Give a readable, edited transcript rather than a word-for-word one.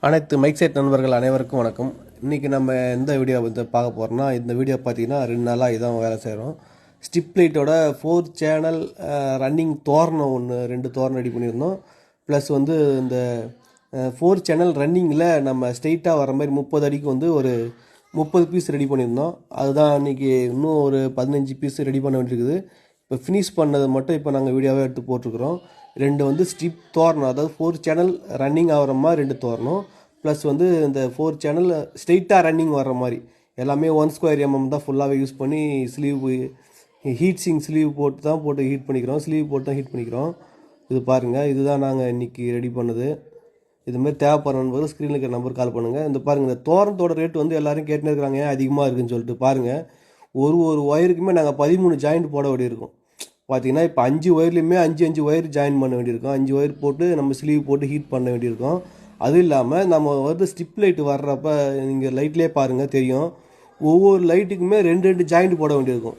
அனைத்து mic set நண்பர்கள் அனைவருக்கும் வணக்கம். இன்றைக்கி நம்ம எந்த வீடியோ வந்து பார்க்க போகிறோம்னா, இந்த வீடியோ பார்த்தீங்கன்னா 2 நாளாக இதான் வேலை செய்கிறோம். ஸ்டிப் லைட்டோட 4 சேனல் ரன்னிங் தோரணம் 2 தோரணம் ரெடி பண்ணியிருந்தோம். ப்ளஸ் வந்து இந்த 4 சேனல் ரன்னிங்கில் நம்ம ஸ்ட்ரெயிட்டாக வர மாதிரி 30 அடிக்கு வந்து ஒரு 30 பீஸ் ரெடி பண்ணியிருந்தோம். அதுதான் இன்றைக்கி இன்னும் ஒரு 15 பீஸ் ரெடி பண்ண வேண்டியிருக்குது. இப்போ ஃபினிஷ் பண்ணது மட்டும் இப்போ நாங்கள் வீடியோவே எடுத்து போட்டிருக்கிறோம். 2 வந்து ஸ்ட்ரிப் தோரணம், அதாவது 4 சேனல் ரன்னிங் ஆகிற மாதிரி 2 தோரணம், ப்ளஸ் வந்து இந்த 4 சேனல் ஸ்ட்ரெயிட்டாக ரன்னிங் வர்ற மாதிரி எல்லாமே 1² தான் ஃபுல்லாகவே யூஸ் பண்ணி ஹீட் ஸ்லீவ் போட்டு ஹீட் பண்ணிக்கிறோம். ஸ்லீவ் போட்டு தான் ஹீட் பண்ணிக்கிறோம். இது பாருங்கள், இதுதான் நாங்கள் இன்றைக்கி ரெடி பண்ணது. இதுமாதிரி தேவைப்படுற போது ஸ்க்ரீனில் இருக்கிற நம்பர் கால் பண்ணுங்கள். இந்த பாருங்கள், இந்த தோரணத்தோட ரேட் வந்து எல்லோரும் கேட்டுன்னு இருக்கிறாங்க, ஏன் அதிகமாக இருக்குதுன்னு சொல்லிட்டு. பாருங்கள், ஒரு ஒயருக்குமே நாங்கள் 13 ஜாயிண்ட் போட வேண்டியிருக்கோம். பார்த்தீங்கன்னா இப்போ 5 ஒயர்லேயுமே 5 ஒயர் ஜாயின் பண்ண வேண்டியிருக்கும். 5 ஒயர் போட்டு நம்ம ஸ்லீவ் போட்டு ஹீட் பண்ண வேண்டியிருக்கும். அதுவும் இல்லாமல் நம்ம வந்து ஸ்ட்ரிப் லைட் வர்றப்ப நீங்கள் லைட்லேயே பாருங்கள் தெரியும், ஒவ்வொரு லைட்டுக்குமே 2 ஜாயிண்ட் போட வேண்டியிருக்கும்.